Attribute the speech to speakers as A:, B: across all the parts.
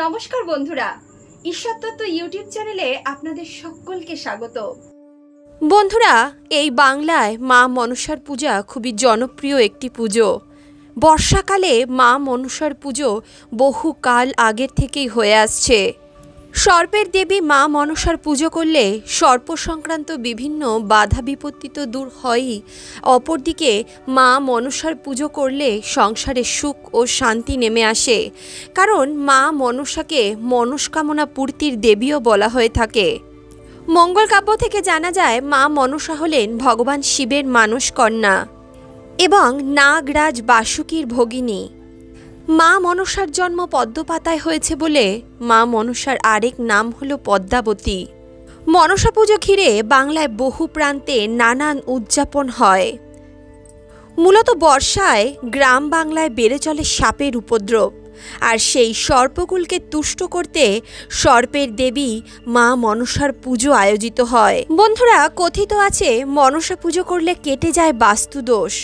A: নমস্কার বন্ধুরা, ঈশ্বরতত্ত্ব ইউটিউব চ্যানেলে আপনাদের সকলকে স্বাগত।
B: বন্ধুরা, এই বাংলায় মা মনসার পূজা খুবই জনপ্রিয় একটি পুজো। বর্ষাকালে মা মনসার পুজো বহুকাল আগের থেকেই হয়ে আসছে। সর্পের দেবী মা মনসার পুজো করলে সর্প সংক্রান্ত বিভিন্ন বাধা বিপত্তি তো দূর হয়ই, অপরদিকে মা মনসার পুজো করলে সংসারে সুখ ও শান্তি নেমে আসে। কারণ মা মনসাকে মনস্কামনা পূর্তির দেবীও বলা হয়ে থাকে। মঙ্গল কাব্য থেকে জানা যায় মা মনসা হলেন ভগবান শিবের মানস কন্যা এবং নাগরাজ বাসুকীর ভগিনী। মা মনসার জন্ম পদ্মপাতায় হয়েছে বলে মা মনসার আরেক নাম হল পদ্মাবতী। মনসা পুজো ঘিরে বাংলায় বহু প্রান্তে নানান উদযাপন হয়। মূলত বর্ষায় গ্রাম বাংলায় বেড়ে চলে সাপের উপদ্রব, আর সেই সর্পকুলকে তুষ্ট করতে সর্পের দেবী মা মনসার পুজো আয়োজিত হয়। বন্ধুরা, কথিত আছে মনসা পুজো করলে কেটে যায় বাস্তুদোষ।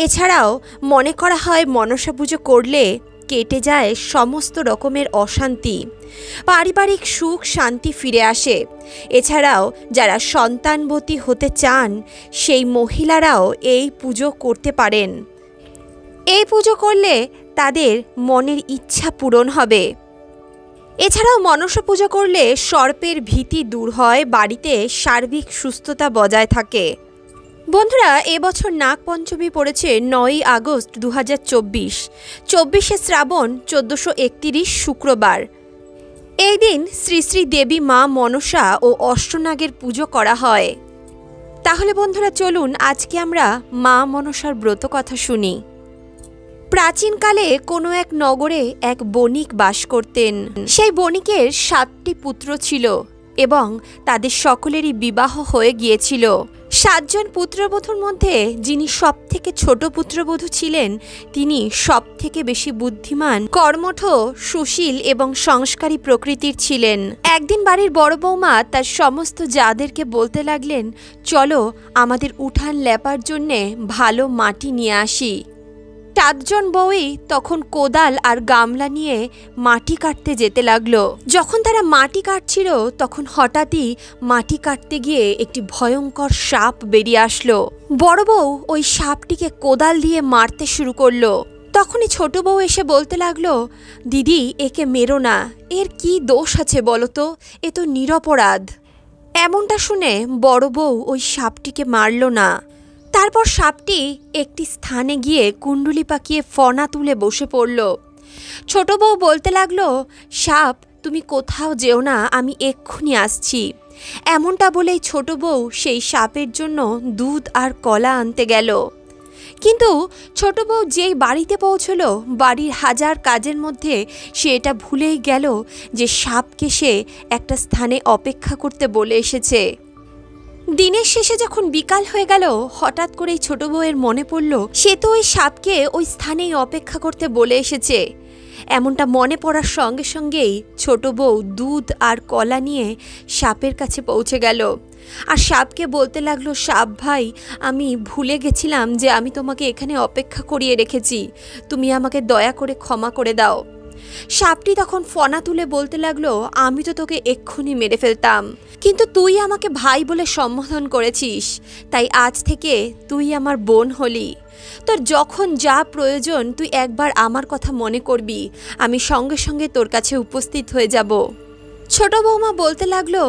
B: এছাড়াও মনে করা হয় মনসা পুজো করলে কেটে যায় সমস্ত রকমের অশান্তি, পারিবারিক সুখ শান্তি ফিরে আসে। এছাড়াও যারা সন্তানবতী হতে চান সেই মহিলারাও এই পুজো করতে পারেন। এই পুজো করলে তাদের মনের ইচ্ছা পূরণ হবে। এছাড়াও মনসা পুজো করলে সর্পের ভীতি দূর হয়, বাড়িতে সার্বিক সুস্থতা বজায় থাকে। বন্ধুরা, এবছর নাগপঞ্চমী পড়েছে 9ই আগস্ট 2024, 24শে শ্রাবণ 1431 শুক্রবার। এই দিন শ্রী শ্রী দেবী মা মনসা ও অষ্টনাগের পুজো করা হয়। তাহলে বন্ধুরা চলুন আজকে আমরা মা মনসার ব্রত কথা শুনি। প্রাচীনকালে কোনো এক নগরে এক বণিক বাস করতেন। সেই বণিকের 7টি পুত্র ছিল এবং তাদের সকলেরই বিবাহ হয়ে গিয়েছিল। 7 জন পুত্রবধূর মধ্যে যিনি সবথেকে ছোট পুত্রবধূ ছিলেন তিনি সবথেকে বেশি বুদ্ধিমান, কর্মঠ, সুশীল এবং সংস্কারী প্রকৃতির ছিলেন। একদিন বাড়ির বড় বৌমা তার সমস্ত জাদেরকে বলতে লাগলেন, চলো আমাদের উঠান লেপার জন্যে ভালো মাটি নিয়ে আসি। 7 জন বউই তখন কোদাল আর গামলা নিয়ে মাটি কাটতে যেতে লাগলো। যখন তারা মাটি কাটছিল তখন হঠাৎই মাটি কাটতে গিয়ে একটি ভয়ঙ্কর সাপ বেরিয়ে আসলো। বড় বউ ওই সাপটিকে কোদাল দিয়ে মারতে শুরু করলো। তখনই ছোট বউ এসে বলতে লাগলো, দিদি একে মেরো না, এর কি দোষ আছে বলো তো, এ তো নিরপরাধ। এমনটা শুনে বড় বউ ওই সাপটিকে মারল না। তারপর সাপটি একটি স্থানে গিয়ে কুণ্ডুলি পাকিয়ে ফনা তুলে বসে পড়ল। ছোট বউ বলতে লাগলো, সাপ তুমি কোথাও যেও না, আমি এক্ষুনি আসছি। এমনটা বলেই ছোট বউ সেই সাপের জন্য দুধ আর কলা আনতে গেল। কিন্তু ছোট বউ যেই বাড়িতে পৌঁছলো, বাড়ির হাজার কাজের মধ্যে সে এটা ভুলেই গেল যে সাপকে সে একটা স্থানে অপেক্ষা করতে বলে এসেছে। দিনের শেষে যখন বিকাল হয়ে গেল, হঠাৎ করেই ছোট বউয়ের মনে পড়ল সে তো ওই সাপকে ওই স্থানেই অপেক্ষা করতে বলে এসেছে। এমনটা মনে পড়ার সঙ্গে সঙ্গেই ছোট বউ দুধ আর কলা নিয়ে সাপের কাছে পৌঁছে গেল আর সাপকে বলতে লাগলো, সাপ ভাই, আমি ভুলে গেছিলাম যে আমি তোমাকে এখানে অপেক্ষা করিয়ে রেখেছি, তুমি আমাকে দয়া করে ক্ষমা করে দাও। সাপটি তখন ফনা তুলে বলতে লাগলো, আমি তো তোকে এক্ষুনি মেরে ফেলতাম, কিন্তু তুই আমাকে ভাই বলে সম্বোধন করেছিস, তাই আজ থেকে তুই আমার বোন হলি। তোর যখন যা প্রয়োজন তুই একবার আমার কথা মনে করবি, আমি সঙ্গে সঙ্গে তোর কাছে উপস্থিত হয়ে যাব। ছোট বৌমা বলতে লাগলো,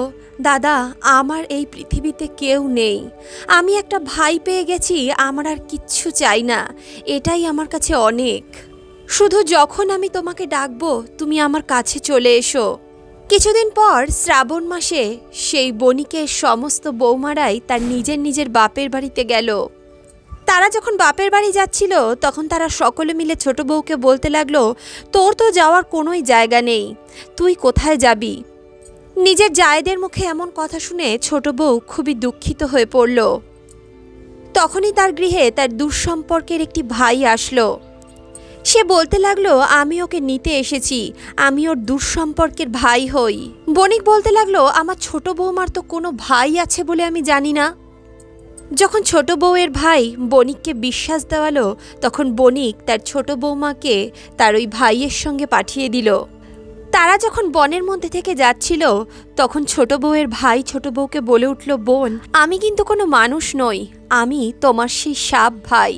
B: দাদা আমার এই পৃথিবীতে কেউ নেই, আমি একটা ভাই পেয়ে গেছি, আমার আর কিচ্ছু চাই না, এটাই আমার কাছে অনেক। শুধু যখন আমি তোমাকে ডাকবো তুমি আমার কাছে চলে এসো। কিছুদিন পর শ্রাবণ মাসে সেই বণিকের সমস্ত বৌমারাই তার নিজের নিজের বাপের বাড়িতে গেল। তারা যখন বাপের বাড়ি যাচ্ছিল তখন তারা সকলে মিলে ছোট বউকে বলতে লাগলো, তোর তো যাওয়ার কোনোই জায়গা নেই, তুই কোথায় যাবি? নিজের জায়েদের মুখে এমন কথা শুনে ছোট বউ খুবই দুঃখিত হয়ে পড়ল। তখনই তার গৃহে তার দুঃসম্পর্কের একটি ভাই আসলো। সে বলতে লাগলো, আমি ওকে নিতে এসেছি, আমি ওর দুঃসম্পর্কের ভাই হই। বণিক বলতে লাগলো, আমার ছোট বৌমার তো কোনো ভাই আছে বলে আমি জানি না। যখন ছোট বউয়ের ভাই বণিককে বিশ্বাস দেওয়ালো তখন বণিক তার ছোট বৌমাকে তার ওই ভাইয়ের সঙ্গে পাঠিয়ে দিল। তারা যখন বনের মধ্যে থেকে যাচ্ছিল তখন ছোট বউয়ের ভাই ছোট বউকে বলে উঠল, বোন, আমি কিন্তু কোনো মানুষ নই, আমি তোমার সেই সাপ ভাই।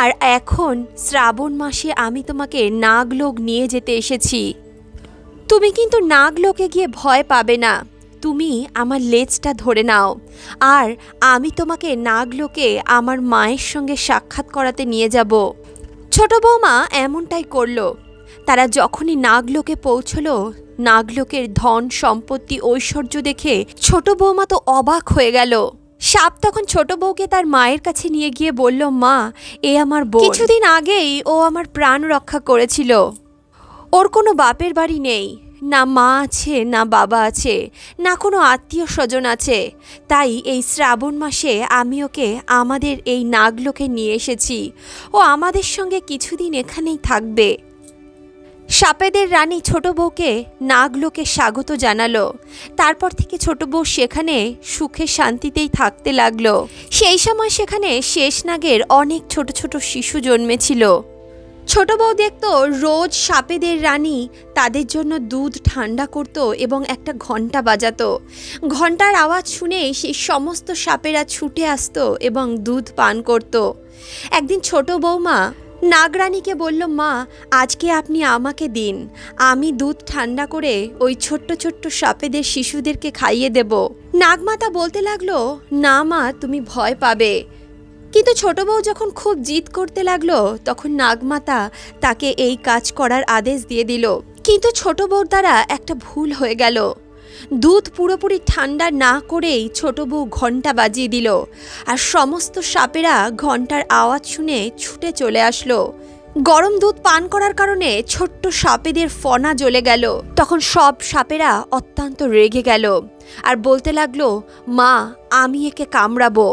B: আর এখন শ্রাবণ মাসে আমি তোমাকে নাগলোক নিয়ে যেতে এসেছি। তুমি কিন্তু নাগলোকে গিয়ে ভয় পাবে না, তুমি আমার লেজটা ধরে নাও, আর আমি তোমাকে নাগলোকে আমার মায়ের সঙ্গে সাক্ষাৎ করাতে নিয়ে যাব। ছোট বৌমা এমনটাই করল। তারা যখনই নাগলোকে পৌঁছল, নাগলোকের ধন সম্পত্তি ঐশ্বর্য দেখে ছোট বৌমা তো অবাক হয়ে গেল। সাপ তখন ছোট বউকে তার মায়ের কাছে নিয়ে গিয়ে বলল, মা, এ আমার বোন, কিছুদিন আগেই ও আমার প্রাণ রক্ষা করেছিল। ওর কোনো বাপের বাড়ি নেই, না মা আছে, না বাবা আছে, না কোনো আত্মীয় স্বজন আছে। তাই এই শ্রাবণ মাসে আমি ওকে আমাদের এই নাগলোকে নিয়ে এসেছি। ও আমাদের সঙ্গে কিছুদিন এখানেই থাকবে। সাপেদের রানী ছোট বউকে নাগলোকে স্বাগত জানালো। তারপর থেকে ছোট বউ সেখানে সুখে শান্তিতেই থাকতে লাগলো। সেই সময় সেখানে শেষনাগের অনেক ছোট ছোট শিশু জন্মেছিল। ছোট বউ দেখত রোজ সাপেদের রানী তাদের জন্য দুধ ঠান্ডা করত এবং একটা ঘণ্টা বাজাতো। ঘণ্টার আওয়াজ শুনে সেই সমস্ত সাপেরা ছুটে আসতো এবং দুধ পান করত। একদিন ছোট বৌমা নাগরানীকে বলল, মা, আজকে আপনি আমাকে দিন, আমি দুধ ঠান্ডা করে ওই ছোট্ট ছোট্ট সাপেদের শিশুদেরকে খাইয়ে দেব। নাগমাতা বলতে লাগলো, না মা, তুমি ভয় পাবে। কিন্তু ছোট বউ যখন খুব জিদ করতে লাগলো তখন নাগমাতা তাকে এই কাজ করার আদেশ দিয়ে দিল। কিন্তু ছোট বউর দ্বারা একটা ভুল হয়ে গেল। দুধ পুরোপুরি ঠান্ডা না করেই ছোট বউ ঘণ্টা বাজিয়ে দিল, আর সমস্ত সাপেরা ঘণ্টার আওয়াজ শুনে ছুটে চলে আসলো। গরম দুধ পান করার কারণে ছোট্ট সাপেদের ফনা জ্বলে গেল। তখন সব সাপেরা অত্যন্ত রেগে গেল আর বলতে লাগলো, মা, আমি একে কামড়াবো।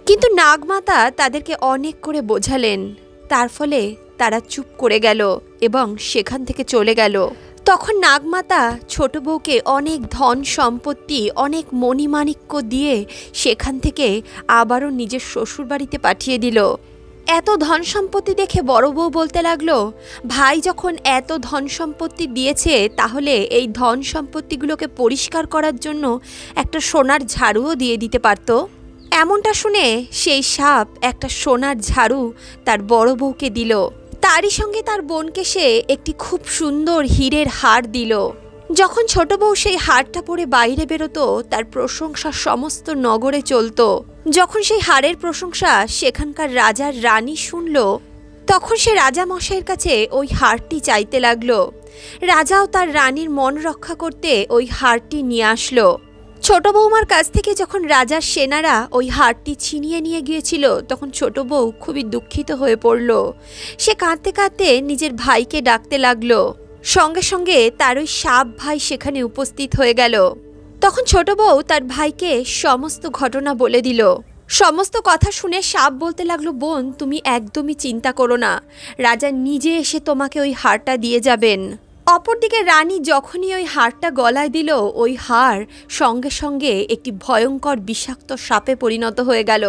B: কিন্তু নাগমাতা তাদেরকে অনেক করে বোঝালেন, তার ফলে তারা চুপ করে গেল এবং সেখান থেকে চলে গেল। তখন নাগমাতা ছোট বউকে অনেক ধন সম্পত্তি, অনেক মণিমাণিক্য দিয়ে সেখান থেকে আবারও নিজের শ্বশুরবাড়িতে পাঠিয়ে দিল। এত ধন সম্পত্তি দেখে বড় বউ বলতে লাগলো, ভাই যখন এত ধন সম্পত্তি দিয়েছে তাহলে এই ধন সম্পত্তিগুলোকে পরিষ্কার করার জন্য একটা সোনার ঝাড়ুও দিয়ে দিতে পারত। এমনটা শুনে সেই সাপ একটা সোনার ঝাড়ু তার বড় বউকে দিল। তারই সঙ্গে তার বোনকে সে একটি খুব সুন্দর হীরের হার দিল। যখন ছোট বউ সেই হারটা পরে বাইরে বেরোতো তার প্রশংসা সমস্ত নগরে চলত। যখন সেই হারের প্রশংসা সেখানকার রাজার রানী শুনল তখন সে রাজা মশাইয়ের কাছে ওই হারটি চাইতে লাগলো। রাজাও তার রানীর মন রক্ষা করতে ওই হারটি নিয়ে আসলো। ছোট বৌমার কাছ থেকে যখন রাজার সেনারা ওই হারটি ছিনিয়ে নিয়ে গিয়েছিল তখন ছোট বউ খুবই দুঃখিত হয়ে পড়ল। সে কাঁদতে কাঁদতে নিজের ভাইকে ডাকতে লাগলো। সঙ্গে সঙ্গে তার ওই সাপ ভাই সেখানে উপস্থিত হয়ে গেল। তখন ছোট বউ তার ভাইকে সমস্ত ঘটনা বলে দিল। সমস্ত কথা শুনে সাপ বলতে লাগলো, বোন, তুমি একদমই চিন্তা করো না, রাজা নিজে এসে তোমাকে ওই হারটা দিয়ে যাবেন। অপরদিকে রানী যখনই ওই হারটা গলায় দিল ওই হার সঙ্গে সঙ্গে একটি ভয়ঙ্কর বিষাক্ত সাপে পরিণত হয়ে গেল।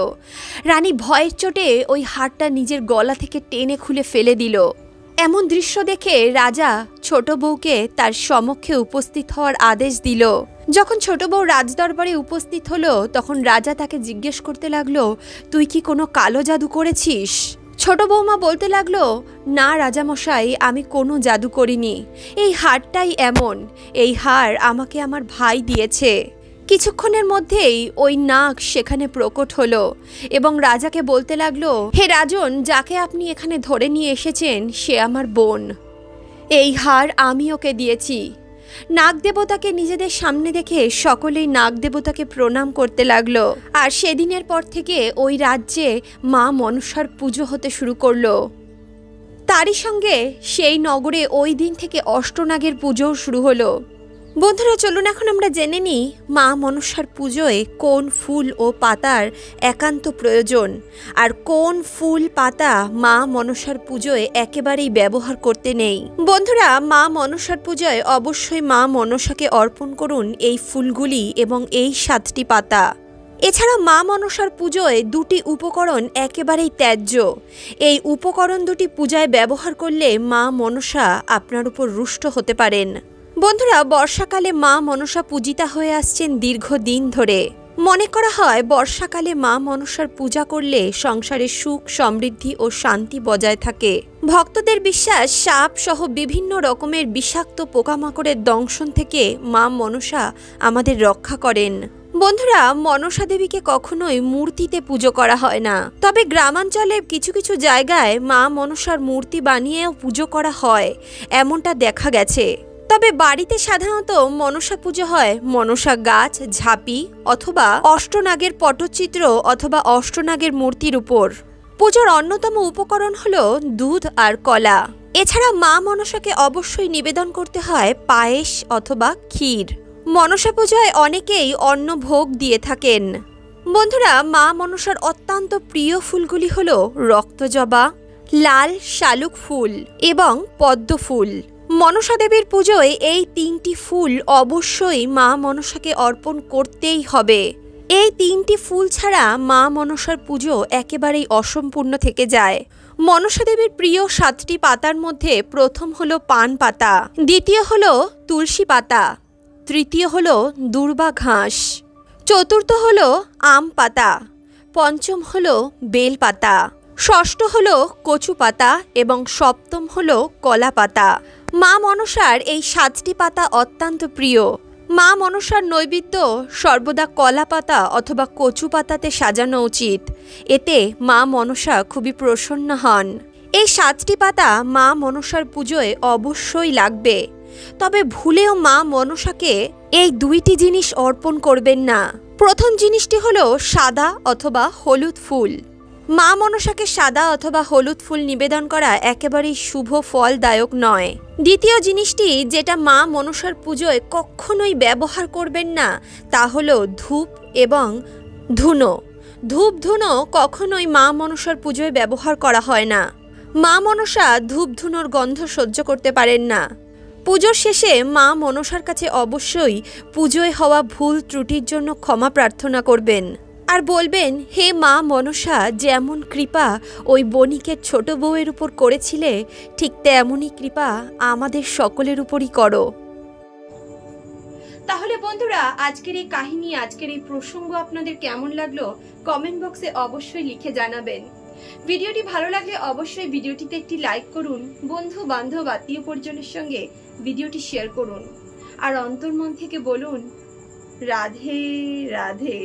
B: রানী ভয়ের চোটে ওই হারটা নিজের গলা থেকে টেনে খুলে ফেলে দিল। এমন দৃশ্য দেখে রাজা ছোট বউকে তার সমক্ষে উপস্থিত হওয়ার আদেশ দিল। যখন ছোট বউ রাজদরবারে উপস্থিত হলো তখন রাজা তাকে জিজ্ঞেস করতে লাগলো, তুই কি কোনো কালো জাদু করেছিস? ছোট বৌমা বলতে লাগলো, না রাজামশাই, আমি কোনো জাদু করিনি, এই হারটাই এমন, এই হার আমাকে আমার ভাই দিয়েছে। কিছুক্ষণের মধ্যেই ওই নাগ সেখানে প্রকট হলো এবং রাজাকে বলতে লাগলো, হে রাজন, যাকে আপনি এখানে ধরে নিয়ে এসেছেন সে আমার বোন, এই হার আমি ওকে দিয়েছি। নাগদেবতাকে নিজেদের সামনে দেখে সকলেই নাগদেবতাকে প্রণাম করতে লাগলো। আর সেদিনের পর থেকে ওই রাজ্যে মা মনসার পুজো হতে শুরু করলো। তারই সঙ্গে সেই নগরে ওই দিন থেকে অষ্টনাগের পুজোও শুরু হলো। বন্ধুরা, চলুন এখন আমরা জেনে নিই মা মনসার পুজোয় কোন ফুল ও পাতার একান্ত প্রয়োজন, আর কোন ফুল পাতা মা মনসার পুজোয় একেবারেই ব্যবহার করতে নেই। বন্ধুরা, মা মনসার পুজোয় অবশ্যই মা মনসাকে অর্পণ করুন এই ফুলগুলি এবং এই 7টি পাতা। এছাড়া মা মনসার পুজোয় 2টি উপকরণ একেবারেই ত্যায্য। এই উপকরণ দুটি পূজায় ব্যবহার করলে মা মনসা আপনার উপর রুষ্ট হতে পারেন। বন্ধুরা, বর্ষাকালে মা মনসা পূজিতা হয়ে আসছেন দীর্ঘদিন ধরে। মনে করা হয় বর্ষাকালে মা মনসার পূজা করলে সংসারে সুখ, সমৃদ্ধি ও শান্তি বজায় থাকে। ভক্তদের বিশ্বাস, সাপ সহ বিভিন্ন রকমের বিষাক্ত পোকামাকড়ের দংশন থেকে মা মনসা আমাদের রক্ষা করেন। বন্ধুরা, মনসা দেবীকে কখনোই মূর্তিতে পুজো করা হয় না, তবে গ্রামাঞ্চলে কিছু কিছু জায়গায় মা মনসার মূর্তি বানিয়েও পুজো করা হয়, এমনটা দেখা গেছে। তবে বাড়িতে সাধারণত মনসা পুজো হয় মনসা গাছ, ঝাঁপি অথবা অষ্টনাগের পটচিত্র অথবা অষ্টনাগের মূর্তির উপর। পুজোর অন্যতম উপকরণ হলো দুধ আর কলা। এছাড়া মা মনসাকে অবশ্যই নিবেদন করতে হয় পায়েস অথবা ক্ষীর। মনসা পূজায় অনেকেই অন্ন ভোগ দিয়ে থাকেন। বন্ধুরা, মা মনসার অত্যন্ত প্রিয় ফুলগুলি হলো রক্তজবা, লাল শালুক ফুল এবং পদ্ম ফুল। মনসা দেবীর পুজোয় এই 3টি ফুল অবশ্যই মা মনসাকে অর্পণ করতেই হবে। এই 3টি ফুল ছাড়া মা মনসার পুজো একেবারেই অসম্পূর্ণ থেকে যায়। মনসা দেবীর প্রিয় 7টি পাতার মধ্যে প্রথম হলো পান পাতা, দ্বিতীয় হলো তুলসী পাতা, তৃতীয় হলো দূর্বা ঘাস, চতুর্থ হলো আম পাতা, পঞ্চম হলো বেল পাতা, ষষ্ঠ হলো কচু পাতা এবং সপ্তম হলো কলা পাতা। মা মনসার এই 7টি পাতা অত্যন্ত প্রিয়। মা মনসার নৈবেদ্য সর্বদা কলা পাতা অথবা কচু পাতাতে সাজানো উচিত। এতে মা মনসা খুবই প্রসন্ন হন। এই 7টি পাতা মা মনসার পুজোয় অবশ্যই লাগবে। তবে ভুলেও মা মনসাকে এই 2টি জিনিস অর্পণ করবেন না। প্রথম জিনিসটি হলো সাদা অথবা হলুদ ফুল। মা মনসাকে সাদা অথবা হলুদ ফুল নিবেদন করা একেবারেই শুভ ফলদায়ক নয়। দ্বিতীয় জিনিসটি যেটা মা মনসার পুজোয় কখনোই ব্যবহার করবেন না তা হলো ধূপ এবং ধুনো। ধূপ ধুনো কখনোই মা মনসার পুজোয় ব্যবহার করা হয় না। মা মনসা ধূপ ধুনোর গন্ধ সহ্য করতে পারেন না। পুজোর শেষে মা মনসার কাছে অবশ্যই পুজোয় হওয়া ভুল ত্রুটির জন্য ক্ষমা প্রার্থনা করবেন আর বলবেন, হে মা মনসা, যেমন কৃপা ওই বণিকের ছোট বউয়ের উপর করেছিলে ঠিক তেমনই কৃপা আমাদের সকলের উপরই করো।
A: তাহলে বন্ধুরা, আজকের এই কাহিনী, আজকের এই প্রসঙ্গ আপনাদের কেমন লাগলো কমেন্ট বক্সে অবশ্যই লিখে জানাবেন। ভিডিওটি ভালো লাগলে অবশ্যই ভিডিওটিতে একটি লাইক করুন, বন্ধু বান্ধব আত্মীয় পরিজনের সঙ্গে ভিডিওটি শেয়ার করুন আর অন্তর্মন থেকে বলুন রাধে রাধে।